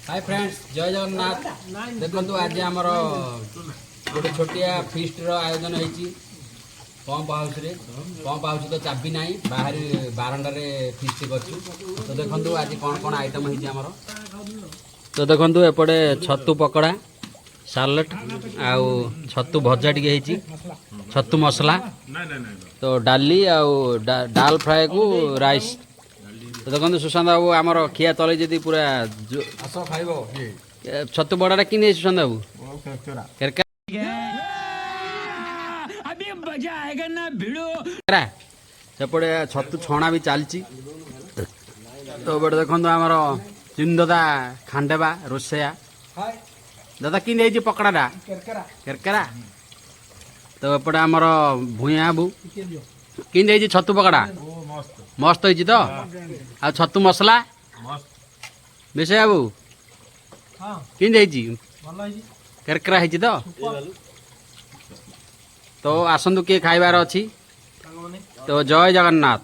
Hi friends जय जगन्नाथ। देखो आज आमर गोटे छोटिया फिस्ट आयोजन होती पंप हाउस रे। पंप हाउस तो चाबी ना बाहर बारंडार फिस्ट कर। तो देखो आज कौन कौन आइटम होमर। तो देखो एपटे छतु पकड़ा सालट आउ छतु भजा टी छतु मसला तो डाली आउ डाल फ्राए को राइस। तो देखो सुशांत बाबू आमर खिया तले जी पूरा छतु बड़ा कि नहीं सुशांत बाबू सेपटे छतु छणा भी चलती। तो बड़े देखो आमर चिन दादा खांडेबा रोसैया दादा कि पकड़ाटा केरकेरा। तो एपटे आमर भूया बाबू कि छतु पकड़ा मस्त होती। तो आ छतु मसला बेसे बाबू कि केरकेरा होती। तो आसतु किए खाइबार अच्छी। तो जय जगन्नाथ।